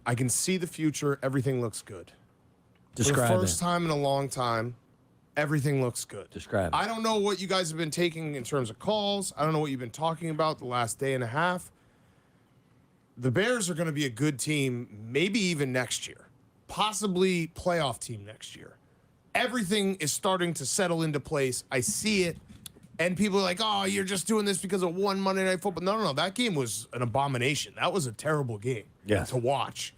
I can see the future. Everything looks good. Describe For the first it. time in a long time, everything looks good. Describe it. I don't know what you guys have been taking in terms of calls. I don't know what you've been talking about the last day and a half. The Bears are going to be a good team, maybe even next year. Possibly playoff team next year. Everything is starting to settle into place. I see it. And people are like, oh, you're just doing this because of one Monday Night Football. No. That game was an abomination. That was a terrible game to watch.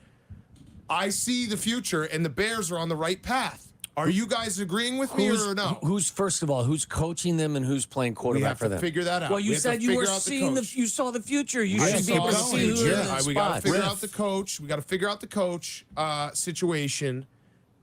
I see the future, and the Bears are on the right path. Are you guys agreeing with me or no? First of all, who's coaching them and who's playing quarterback for them? We have to figure that out. Well, you said you were seeing you saw the future. You should be able to see who we got to figure out the coach. We got to figure out the coach situation.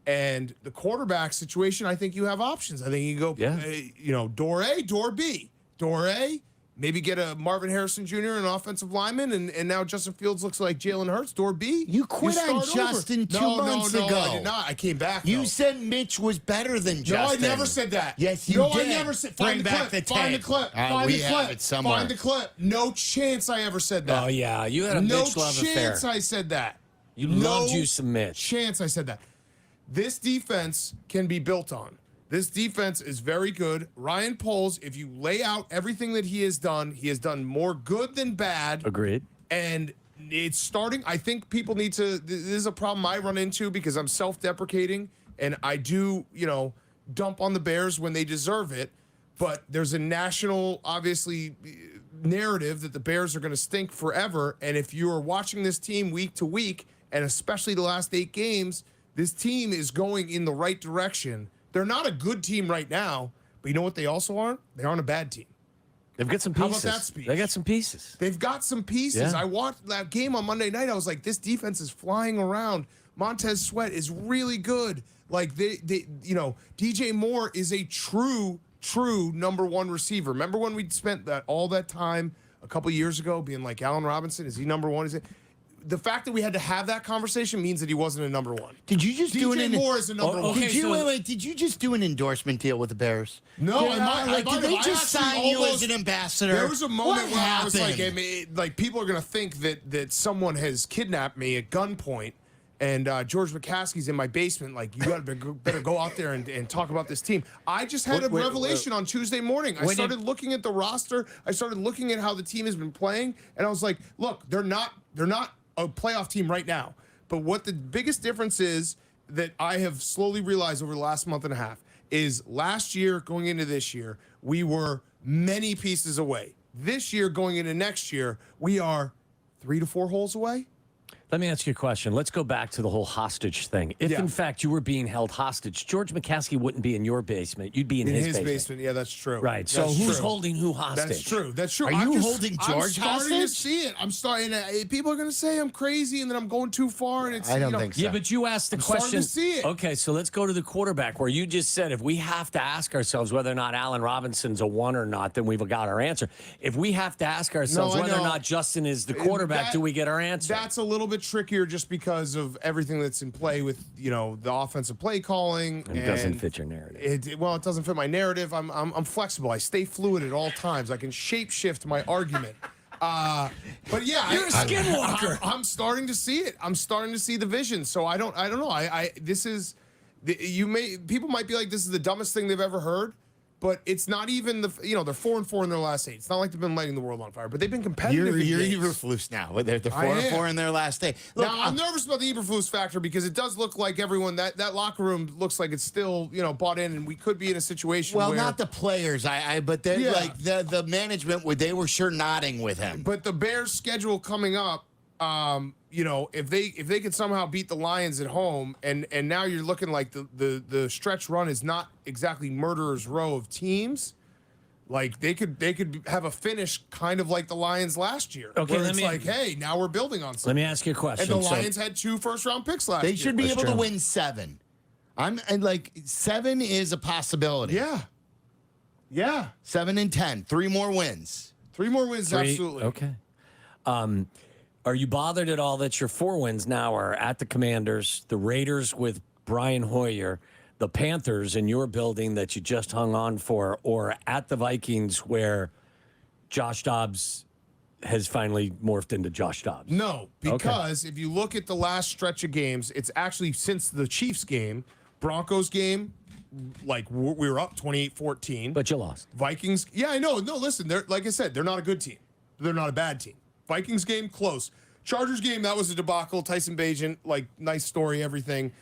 And the quarterback situation, I think you have options. I think you go, door A, door B. Door A, maybe get a Marvin Harrison Jr., an offensive lineman, and now Justin Fields looks like Jalen Hurts. Door B, you quit on Justin 2 months ago. No, I did not. I came back. You said Mitch was better than Justin. No, I never said that. Yes, you did. No, I never said. Find the clip. Find the clip. Find the clip. Find the clip. No chance I ever said that. Oh, yeah. You had a Mitch love affair. No chance I said that. You loved you some Mitch. Chance I said that. This defense can be built on. This defense is very good. Ryan Poles, if you lay out everything that he has done more good than bad. Agreed. And it's starting. I think people need to. This is a problem I run into because I'm self-deprecating and I do, dump on the Bears when they deserve it. But there's a national, obviously, narrative that the Bears are going to stink forever. And if you are watching this team week to week, and especially the last 8 games, this team is going in the right direction. They're not a good team right now, but you know what they also aren't? They aren't a bad team. They've got some pieces. How about that speech? They got some pieces. They've got some pieces. Yeah. I watched that game on Monday night. I was like, this defense is flying around. Montez Sweat is really good. Like DJ Moore is a true number 1 receiver. Remember when we spent all that time a couple years ago being like, Allen Robinson, is he number 1? The fact that we had to have that conversation means that he wasn't a number 1. Did you just do DJ Moore is a number 1. Did you just do an endorsement deal with the Bears? No, did they just sign you as an ambassador? There was a moment where I was like, people are going to think that someone has kidnapped me at gunpoint, and George McCaskey's in my basement. Like, you better go out there and talk about this team. I just had a revelation on Tuesday morning. I started looking at the roster. I started looking at how the team has been playing, and I was like, look, they're not a playoff team right now. But what the biggest difference is that I have slowly realized over the last month and a half is last year going into this year, we were many pieces away. This year going into next year, we are 3 to 4 holes away. Let me ask you a question. Let's go back to the whole hostage thing. If, in fact, you were being held hostage, George McCaskey wouldn't be in your basement. You'd be in his basement. Yeah, that's true. Right. So who's holding who hostage? That's true. Are you holding George hostage? I'm starting to see it. I'm starting to, people are going to say I'm crazy and that I'm going too far. And I don't think so. Yeah, but you asked the question. I'm starting to see it. Okay, so let's go to the quarterback where you just said if we have to ask ourselves whether or not Allen Robinson's a 1 or not, then we've got our answer. If we have to ask ourselves whether or not Justin is the quarterback, do we get our answer? That's a little bit trickier just because of everything that's in play with, the offensive play calling. It doesn't fit your narrative. It doesn't fit my narrative. I'm flexible. I stay fluid at all times. I can shape shift my argument. But yeah, you're a skinwalker. I'm starting to see it. I'm starting to see the vision. So I don't know. People might be like, this is the dumbest thing they've ever heard. But it's not even they're 4-4 in their last 8. It's not like they've been lighting the world on fire, but they've been competitive. You're Eberflus now. They're 4-4 in their last 8. Look, now I'm nervous about the Eberflus factor because it does look like everyone that locker room looks like it's still bought in, and we could be in a situation. Well, where, not the players, but they're like the management. They were sure nodding with him. But the Bears' schedule coming up. If they could somehow beat the Lions at home, and now you're looking like the stretch run is not exactly murderer's row of teams. Like they could have a finish kind of like the Lions last year. Okay, where it's like, hey, now we're building on something. Let me ask you a question. And the Lions had 2 first-round picks last year. They should be able to win 7. 7 is a possibility. Yeah. 7 and 10. 3 more wins. 3 more wins, absolutely. Okay. Are you bothered at all that your 4 wins now are at the Commanders, the Raiders with Brian Hoyer, the Panthers in your building that you just hung on for, or at the Vikings where Josh Dobbs has finally morphed into Josh Dobbs? No, because if you look at the last stretch of games, it's actually since the Chiefs game, Broncos game, like we were up 28-14. But you lost. Vikings, yeah, I know. No, listen, they're like I said, they're not a good team. They're not a bad team. Vikings game, close. Chargers game, that was a debacle. Tyson Bagent, like, nice story, everything.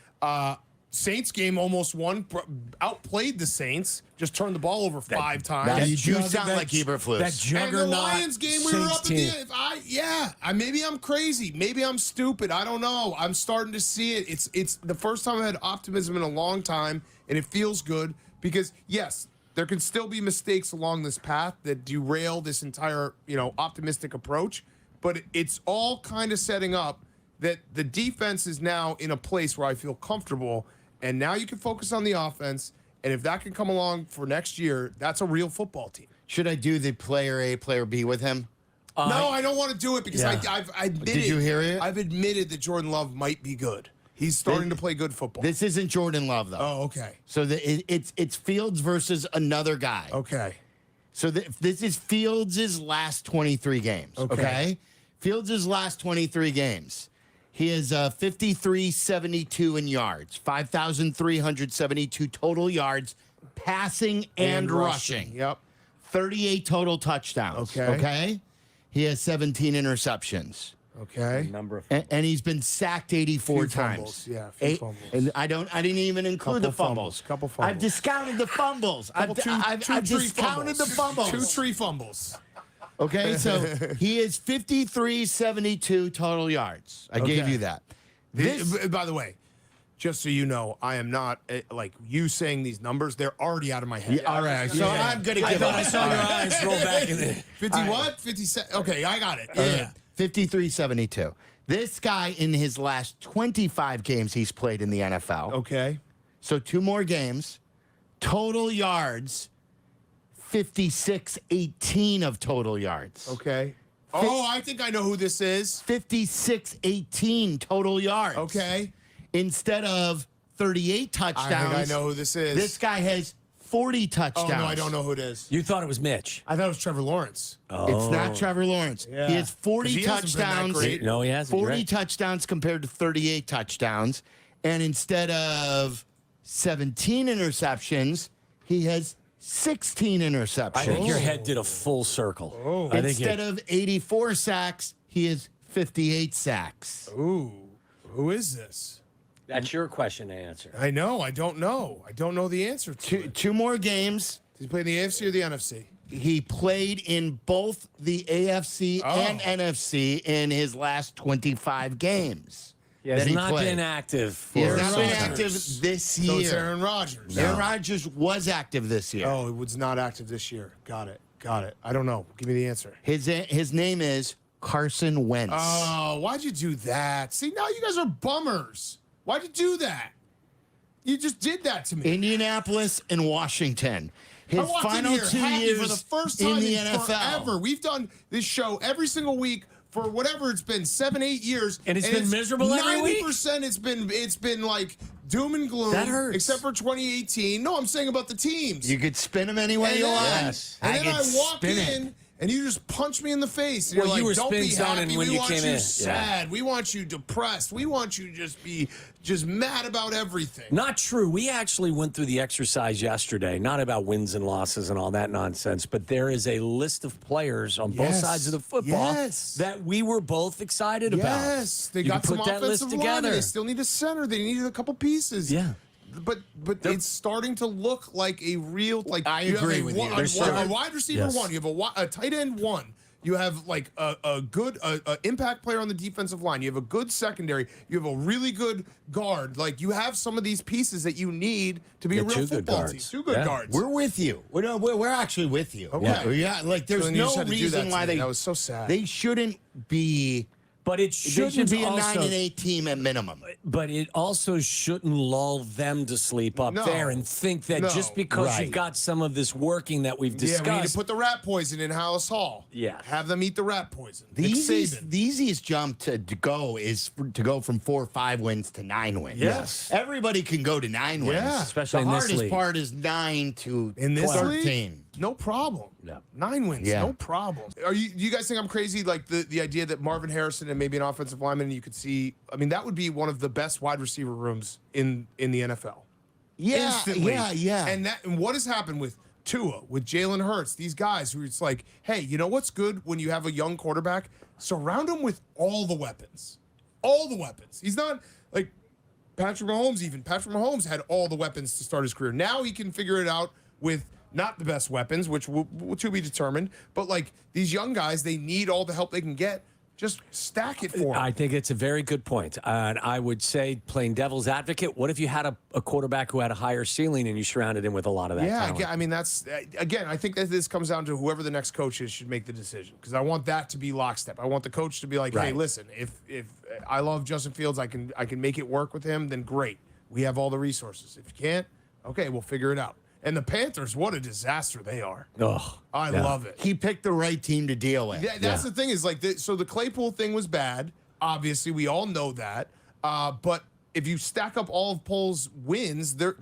Saints game almost won, outplayed the Saints, just turned the ball over 5 times. Now you do sound like Eberflus. That juggernaut. And the Lions game, we were up at the end. Maybe I'm crazy. Maybe I'm stupid. I don't know. I'm starting to see it. It's the first time I've had optimism in a long time, and it feels good because, yes, there can still be mistakes along this path that derail this entire, optimistic approach, but it's all kind of setting up that the defense is now in a place where I feel comfortable, and now you can focus on the offense, and if that can come along for next year, that's a real football team. Should I do the player A, player B with him? No, I don't want to do it because I've admitted. Did you hear it? I've admitted that Jordan Love might be good. He's starting to play good football. This isn't Jordan Love, though. Oh, okay. So it's Fields versus another guy. Okay. So this is Fields' last 23 games. Okay. Fields' last 23 games. He is 53-72 in yards, 5,372 total yards, passing and rushing. Yep. 38 total touchdowns. Okay. He has 17 interceptions. Okay. Number of And he's been sacked 84 Few times. fumbles, yeah, few fumbles. And I didn't even include the fumbles. Couple fumbles. I've discounted the fumbles. I've discounted the fumbles. 2 tree fumbles. Okay, so he is 53-72 total yards. I gave you that. By the way, just so you know, I am not like you saying these numbers. They're already out of my head. Yeah, all right, so I'm going to give I saw your eyes roll back in there. 50 what? 57. Okay, I got it. Yeah. 53-72. This guy, in his last 25 games he's played in the NFL. Okay. So 2 more games. Total yards, 56-18 of total yards. Okay. Oh, I think I know who this is. 56-18 total yards. Okay. Instead of 38 touchdowns. I think I know who this is. This guy has 40 touchdowns. Oh, no, I don't know who it is. You thought it was Mitch. I thought it was Trevor Lawrence. It's not Trevor Lawrence. Yeah. He has 40 'Cause he hasn't been that touchdowns. great. No, he hasn't. 40 Right. touchdowns compared to 38 touchdowns. And instead of 17 interceptions, he has 16 interceptions. I think your head did a full circle. Oh. I think Instead of 84 sacks, he has 58 sacks. Ooh, who is this? that's your question to answer. I know. I don't know. I don't know the answer to it. 2 more games. Did he play in the AFC or the NFC? He played in both the AFC and NFC in his last 25 games. He has that he not played. been active. He has for not been Saints. active this So it's year. Aaron Rodgers. Aaron Rodgers was active this year. Oh, it was not active this year. Got it. I don't know. Give me the answer. His name is Carson Wentz. Oh, why'd you do that? See, now you guys are bummers. Why'd you do that? You just did that to me. Indianapolis and Washington. I His walked in final here 2 happy years for the first time in the NFL. forever. We've done this show every single week for whatever it's been, 7-8 years, And it's been miserable every week? 90% it's been like doom and gloom. That hurts. Except for 2018. No, I'm saying about the teams. You could spin them any way and you then, want. Yes. And then I could walk spin it. in. And you just punch me in the face. And Well, you're you like, were don't be spin zoning happy. when We you want came you in. sad. We want you depressed. We want you just be just mad about everything. Not true. We actually went through the exercise yesterday, not about wins and losses and all that nonsense, but there is a list of players on both Yes. sides of the football Yes. that we were both excited about. Yes, they You got can some put that list offensive line. together. They still need a center. They needed a couple pieces. Yeah. But it's starting to look like a real I you have agree a with one- you. A, There's a wide receiver Yes. one. You have a tight end one. You have like a good impact player on the defensive line. You have a good secondary. You have a really good guard. Like you have some of these pieces that you need to be a Yeah, real 2 good football team. guards. 2 good Yeah. guards. We're with you. We're actually with you. Okay. Yeah. Like there's So then you no just had to do that reason to why me. That was so sad. They shouldn't be. But it They shouldn't should be a also, 9-8 team at minimum. But it also shouldn't lull them to sleep up No. there and think that No. just because Right. you've got some of this working that we've discussed. Yeah, we need to put the rat poison in House Hall. Yeah. Have them eat the rat poison. The Nick easiest, Saban. the easiest jump to go is to go from 4 or 5 wins to 9 wins. Yes. Everybody can go to 9 wins. Yeah. Especially the in this hardest league. part is 9 to In this 13. league? no problem. Yeah. 9 wins, Yeah. no problem. Do you guys think I'm crazy? Like the idea that Marvin Harrison and maybe an offensive lineman, you could see. I mean, that would be one of the best wide receiver rooms in the NFL. Yeah, Instantly. yeah. And what has happened with Tua, with Jalen Hurts, these guys who it's like, hey, you know what's good when you have a young quarterback? Surround him with all the weapons. All the weapons. He's not like Patrick Mahomes even. Patrick Mahomes had all the weapons to start his career. Now he can figure it out with not the best weapons, which will be determined. But like these young guys, they need all the help they can get. Just stack it for them. I think it's a very good point. And I would say, playing devil's advocate, what if you had a quarterback who had a higher ceiling and you surrounded him with a lot of that talent? I mean, that's, again, I think that this comes down to whoever the next coach is should make the decision. Because I want that to be lockstep. I want the coach to be like, hey, Right. listen, if I love Justin Fields, I can make it work with him, then great. We have all the resources. If you can't, okay, we'll figure it out. And the Panthers, what a disaster they are. Oh, I love it. He picked the right team to deal with. That's the thing is like, so the Claypool thing was bad. Obviously, we all know that. But if you stack up all of Pohl's wins, they're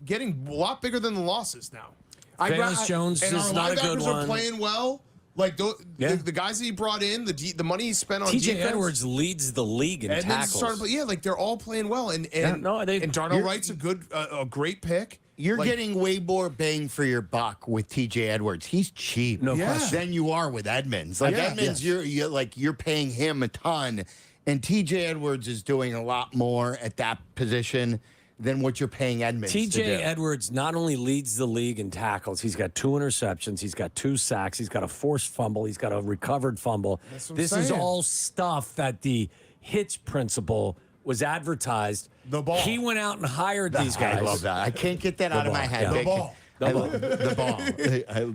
getting a lot bigger than the losses now. Valence Jones And is our not a good linebackers are one. playing well. Like the guys that he brought in, the money he spent on TJ defense. Edwards leads the league in And then tackles. started, like they're all playing well, and Darnell you're- Wright's a great pick. You're Like, getting way more bang for your buck with TJ Edwards. He's cheap. No question. Than you are with Edmonds. Like Yeah. Edmonds, you're paying him a ton, and TJ Edwards is doing a lot more at that position than what you're paying Edmonds. to do. TJ Edwards not only leads the league in tackles, he's got 2 interceptions, he's got 2 sacks, he's got a forced fumble, he's got a recovered fumble. That's what I'm This is saying. all stuff that the Hitch principle was advertised. The ball. He went out and hired these guys. I love that. I can't get that out of my ball, head. yeah. The They- ball. I love the ball.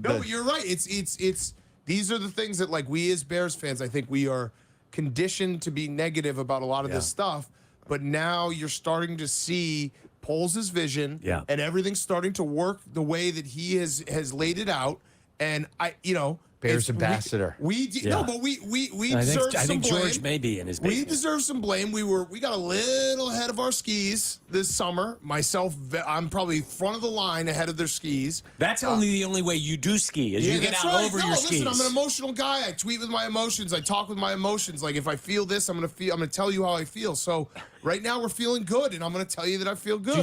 No, but you're right. It's these are the things that like we as Bears fans, I think we are conditioned to be negative about a lot of this stuff. But now you're starting to see Pohl's vision, Yeah. and everything's starting to work the way that he has laid it out. And Bears it's- ambassador. No, but we deserve I some think blame. George may be in his We basement. deserve some blame. We got a little ahead of our skis this summer. Myself, I'm probably front of the line ahead of their skis. That's only the only way you do ski is you get that's out right. over No, your listen, skis. I'm an emotional guy. I tweet with my emotions. I talk with my emotions. Like if I feel this, I'm gonna tell you how I feel. So right now we're feeling good, and I'm gonna tell you that I feel good.